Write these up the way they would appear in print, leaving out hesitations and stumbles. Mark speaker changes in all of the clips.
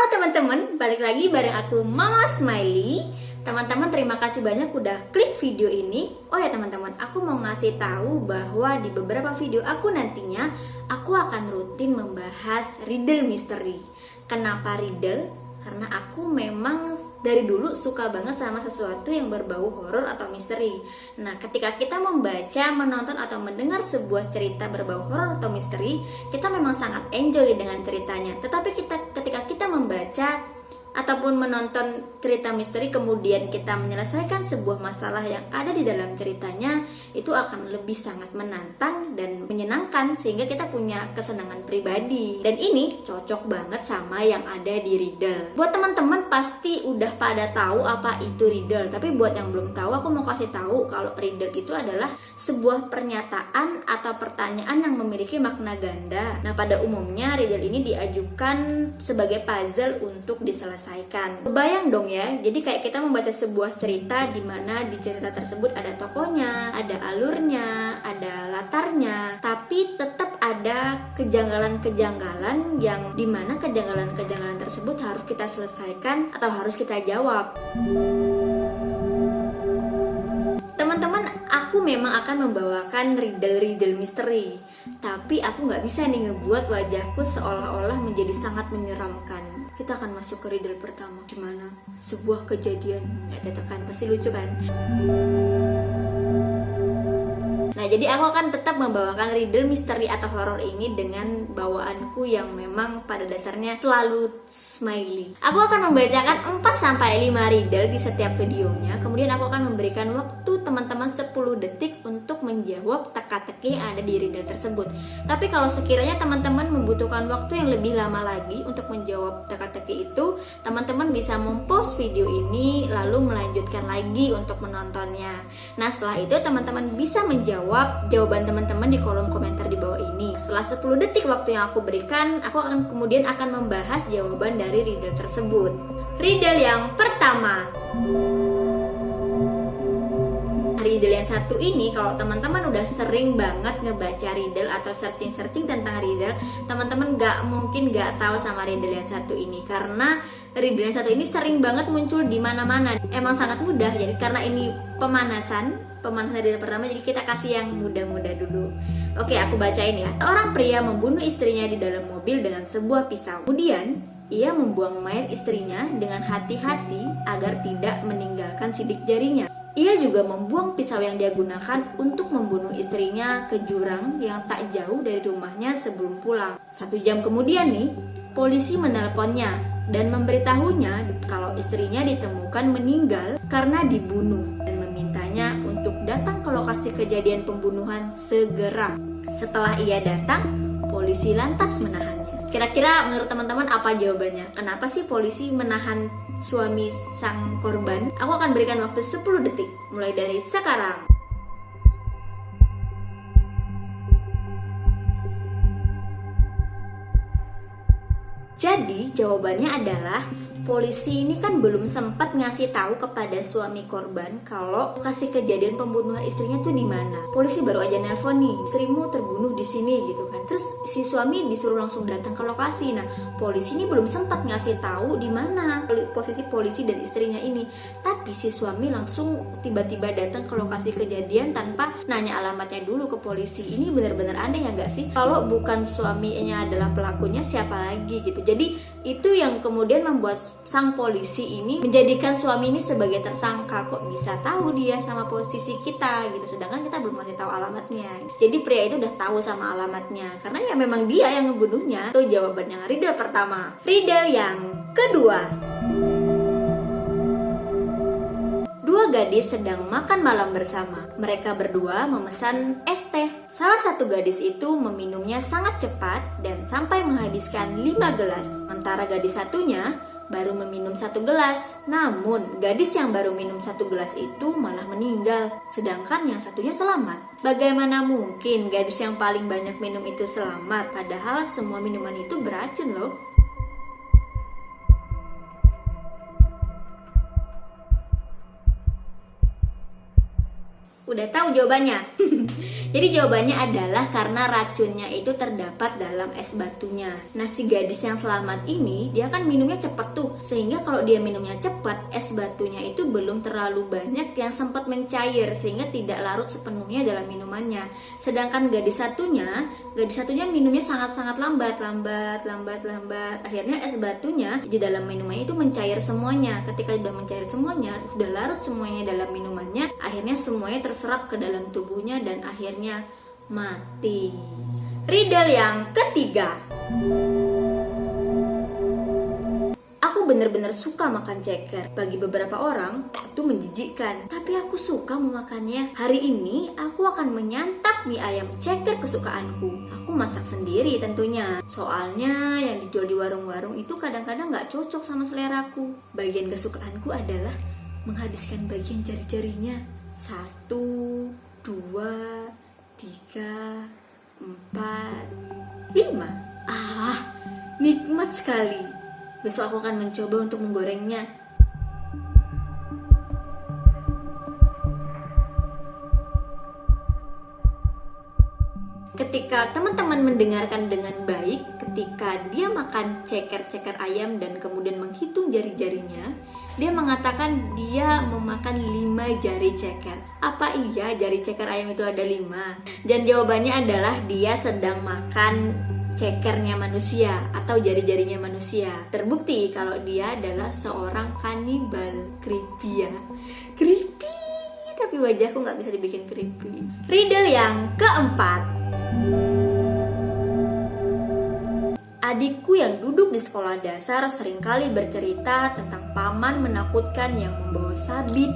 Speaker 1: Halo teman-teman, balik lagi bareng aku Mama Smiley. Teman-teman terima kasih banyak udah klik video ini. Oh ya teman-teman, aku mau ngasih tahu bahwa di beberapa video aku nantinya aku akan rutin membahas riddle misteri. Kenapa riddle? Karena aku memang dari dulu suka banget sama sesuatu yang berbau horor atau misteri. Nah, ketika kita membaca, menonton atau mendengar sebuah cerita berbau horor atau misteri, kita memang sangat enjoy dengan ceritanya. Tetapi ketika kita membaca ataupun menonton cerita misteri kemudian kita menyelesaikan sebuah masalah yang ada di dalam ceritanya, itu akan lebih sangat menantang dan menyenangkan sehingga kita punya kesenangan pribadi. Dan ini cocok banget sama yang ada di riddle. Buat teman-teman pasti udah pada tahu apa itu riddle, tapi buat yang belum tahu aku mau kasih tahu kalau riddle itu adalah sebuah pernyataan atau pertanyaan yang memiliki makna ganda. Nah, pada umumnya riddle ini diajukan sebagai puzzle untuk diselesaikan. Kebayang dong ya, jadi kayak kita membaca sebuah cerita di mana di cerita tersebut ada tokohnya, ada alurnya, ada latarnya, tapi tetap ada kejanggalan-kejanggalan yang dimana kejanggalan-kejanggalan tersebut harus kita selesaikan atau harus kita jawab. Teman-teman, aku memang akan membawakan riddle-riddle misteri, tapi aku nggak bisa nih ngebuat wajahku seolah-olah menjadi sangat menyeramkan. Kita akan masuk ke riddle pertama. Gimana? Sebuah kejadian, tekan pasti lucu kan? Nah, jadi aku akan tetap membawakan riddle misteri atau horor ini dengan bawaanku yang memang pada dasarnya selalu smiley. Aku akan membacakan 4-5 riddle di setiap videonya. Kemudian aku akan memberikan waktu teman-teman 10 detik untuk menjawab teka-teki yang ada di riddle tersebut. Tapi kalau sekiranya teman-teman membutuhkan waktu yang lebih lama lagi untuk menjawab teka-teki itu, teman-teman bisa mempost video ini lalu melanjutkan lagi untuk menontonnya. Nah, setelah itu teman-teman bisa menjawab jawaban teman-teman di kolom komentar di bawah ini. Setelah 10 detik waktu yang aku berikan, aku kemudian akan membahas jawaban dari riddle tersebut. Riddle yang pertama. Riddle yang satu ini, kalau teman-teman udah sering banget ngebaca riddle atau searching tentang riddle, teman-teman mungkin gak tahu sama riddle yang satu ini, karena riddle yang satu ini sering banget muncul di mana-mana. Emang sangat mudah, jadi karena ini pemanasan riddle pertama, jadi kita kasih yang mudah-mudah dulu. Oke, aku bacain ya. Seorang pria membunuh istrinya di dalam mobil dengan sebuah pisau. Kemudian ia membuang mayat istrinya dengan hati-hati agar tidak meninggalkan sidik jarinya. Ia juga membuang pisau yang dia gunakan untuk membunuh istrinya ke jurang yang tak jauh dari rumahnya sebelum pulang. 1 jam kemudian nih, polisi menelponnya dan memberitahunya kalau istrinya ditemukan meninggal karena dibunuh dan memintanya untuk datang ke lokasi kejadian pembunuhan segera. Setelah ia datang, polisi lantas menahannya. Kira-kira menurut teman-teman apa jawabannya? Kenapa sih polisi menahan suami sang korban? Aku akan berikan waktu 10 detik mulai dari sekarang. Jadi jawabannya adalah polisi ini kan belum sempat ngasih tahu kepada suami korban kalau lokasi kejadian pembunuhan istrinya tuh di mana. Polisi baru aja nelpon nih, istrimu terbunuh di sini gitu kan. Terus si suami disuruh langsung datang ke lokasi. Nah, polisi ini belum sempat ngasih tahu di mana posisi polisi dan istrinya ini. Tapi si suami langsung tiba-tiba datang ke lokasi kejadian tanpa nanya alamatnya dulu ke polisi. Ini benar-benar aneh ya nggak sih? Kalau bukan suaminya adalah pelakunya, siapa lagi gitu. Jadi itu yang kemudian membuat sang polisi ini menjadikan suami ini sebagai tersangka. Kok bisa tahu dia sama posisi kita gitu, sedangkan kita belum ngasih tahu alamatnya. Jadi pria itu udah tahu sama alamatnya karena ya memang dia yang membunuhnya. Itu jawaban yang riddle pertama. Riddle yang kedua. 2 gadis sedang makan malam bersama. Mereka berdua memesan es teh. Salah satu gadis itu meminumnya sangat cepat dan sampai menghabiskan 5 gelas. Sementara gadis satunya baru meminum 1 gelas. Namun gadis yang baru minum 1 gelas itu malah meninggal, sedangkan yang satunya selamat. Bagaimana mungkin gadis yang paling banyak minum itu selamat, padahal semua minuman itu beracun loh. Udah tahu jawabannya? Jadi jawabannya adalah karena racunnya itu terdapat dalam es batunya. Nah, si gadis yang selamat ini dia kan minumnya cepet tuh, sehingga kalau dia minumnya cepet, es batunya itu belum terlalu banyak yang sempat mencair sehingga tidak larut sepenuhnya dalam minumannya. Sedangkan gadis satunya minumnya sangat-sangat lambat. Akhirnya es batunya di dalam minumannya itu mencair semuanya. Ketika sudah mencair semuanya, sudah larut semuanya dalam minumannya, akhirnya semuanya terserap ke dalam tubuhnya dan akhirnya mati. Riddle yang ketiga. Aku benar-benar suka makan ceker. Bagi beberapa orang itu menjijikkan, tapi aku suka memakannya. Hari ini aku akan menyantap mie ayam ceker kesukaanku. Aku masak sendiri tentunya. Soalnya yang dijual di warung-warung itu kadang-kadang gak cocok sama seleraku. Bagian kesukaanku adalah menghabiskan bagian jari-jarinya. 1, 2, 3, 4, 5. Nikmat sekali. Besok aku akan mencoba untuk menggorengnya. Ketika teman-teman mendengarkan dengan baik, ketika dia makan ceker-ceker ayam dan kemudian menghitung jari-jarinya, dia mengatakan dia memakan 5 jari ceker. Apa iya jari ceker ayam itu ada 5? Dan jawabannya adalah dia sedang makan cekernya manusia atau jari-jarinya manusia. Terbukti kalau dia adalah seorang kanibal. Creepy ya. Creepy, tapi wajahku gak bisa dibikin creepy. Riddle yang keempat. Adikku yang duduk di sekolah dasar seringkali bercerita tentang paman menakutkan yang membawa sabit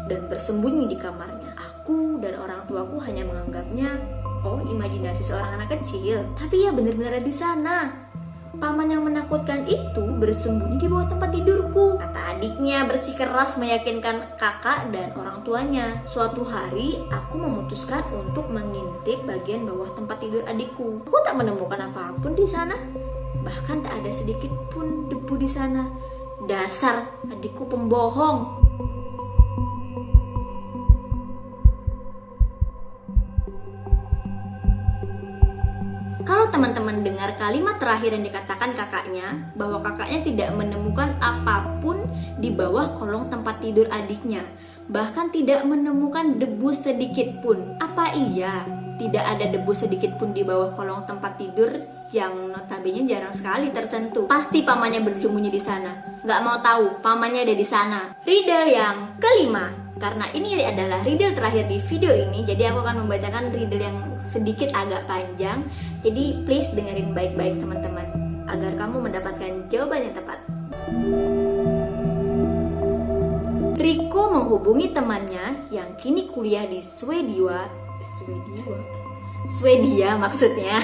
Speaker 1: dan bersembunyi di kamarnya. Aku dan orang tuaku hanya menganggapnya imajinasi seorang anak kecil, tapi ia benar-benar ada di sana. Paman yang menakutkan itu bersembunyi di bawah tempat tidurku, kata adiknya bersikeras meyakinkan kakak dan orang tuanya. Suatu hari aku memutuskan untuk mengintip bagian bawah tempat tidur adikku. Aku tak menemukan apapun di sana, bahkan tak ada sedikit pun debu di sana. Dasar adikku pembohong. Kalau teman-teman dengar kalimat terakhir yang dikatakan kakaknya, bahwa kakaknya tidak menemukan apapun di bawah kolong tempat tidur adiknya, bahkan tidak menemukan debu sedikit pun. Apa iya tidak ada debu sedikit pun di bawah kolong tempat tidur yang notabene jarang sekali tersentuh? Pasti pamannya bersembunyi di sana. Nggak mau tahu, pamannya ada di sana. Riddle yang kelima. Karena ini adalah riddle terakhir di video ini, jadi aku akan membacakan riddle yang sedikit agak panjang. Jadi please dengerin baik-baik teman-teman, agar kamu mendapatkan jawaban yang tepat. Riko menghubungi temannya yang kini kuliah di Swedia maksudnya.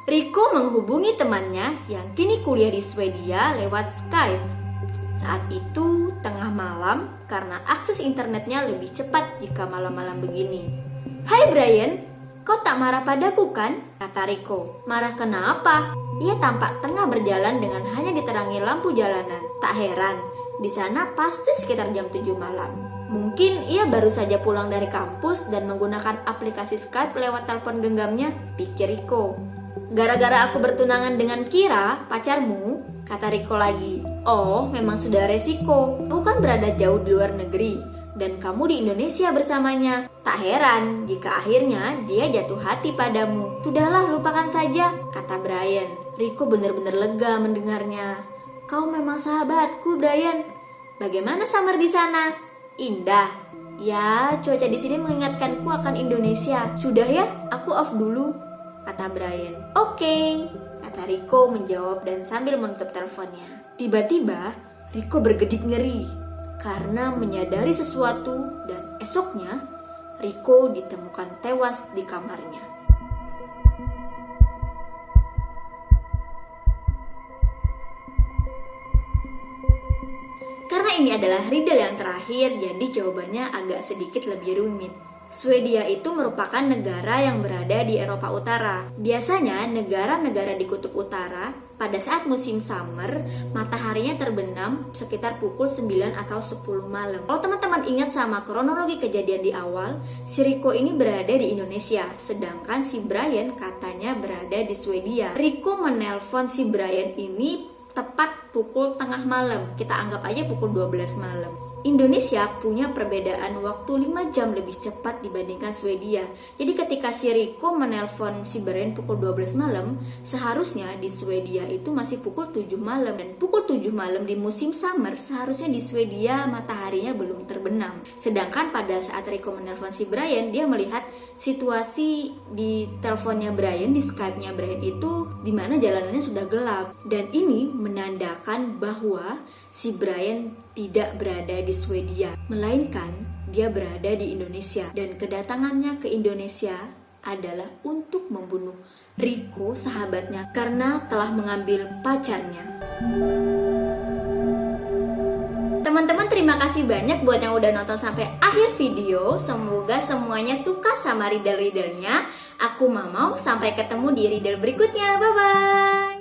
Speaker 1: Riko menghubungi temannya yang kini kuliah di Swedia lewat Skype. Saat itu tengah malam karena akses internetnya lebih cepat jika malam-malam begini. "Hai Brian, kau tak marah padaku kan?" kata Riko. "Marah kenapa?" Ia tampak tengah berjalan dengan hanya diterangi lampu jalanan. Tak heran, di sana pasti sekitar jam 7 malam. Mungkin ia baru saja pulang dari kampus dan menggunakan aplikasi Skype lewat telepon genggamnya, pikir Riko. "Gara-gara aku bertunangan dengan Kira, pacarmu," kata Riko lagi. "Oh, memang sudah resiko. Kau kan berada jauh di luar negeri dan kamu di Indonesia bersamanya. Tak heran jika akhirnya dia jatuh hati padamu. Sudahlah, lupakan saja," kata Brian. Riko benar-benar lega mendengarnya. "Kau memang sahabatku, Brian. Bagaimana summer di sana?" "Indah. Ya, cuaca di sini mengingatkanku akan Indonesia. Sudah ya, aku off dulu," kata Brian. "Oke," kata Riko menjawab dan sambil menutup teleponnya. Tiba-tiba Riko bergedik ngeri karena menyadari sesuatu dan esoknya Riko ditemukan tewas di kamarnya. Karena ini adalah riddle yang terakhir, jadi jawabannya agak sedikit lebih rumit. Swedia itu merupakan negara yang berada di Eropa Utara. Biasanya negara-negara di kutub utara pada saat musim summer, mataharinya terbenam sekitar pukul 9 atau 10 malam. Kalau teman-teman ingat sama kronologi kejadian di awal, si Rico ini berada di Indonesia, sedangkan si Brian katanya berada di Swedia. Rico menelpon si Brian ini tepat pukul tengah malam, kita anggap aja pukul 12 malam. Indonesia punya perbedaan waktu 5 jam lebih cepat dibandingkan Swedia. Jadi ketika si Rico menelpon si Brian pukul 12 malam, seharusnya di Swedia itu masih pukul 7 malam. Dan pukul 7 malam di musim summer, seharusnya di Swedia mataharinya belum terbenam. Sedangkan pada saat Rico menelpon si Brian, dia melihat situasi di teleponnya Brian, di Skype-nya Brian itu dimana jalanannya sudah gelap. Dan ini menandakan bahwa si Brian tidak berada di Swedia, melainkan dia berada di Indonesia. Dan kedatangannya ke Indonesia adalah untuk membunuh Rico, sahabatnya, karena telah mengambil pacarnya. Teman-teman, terima kasih banyak buat yang udah nonton sampai akhir video. Semoga semuanya suka sama riddle-riddlenya. Aku Mamau, sampai ketemu di riddle berikutnya. Bye-bye.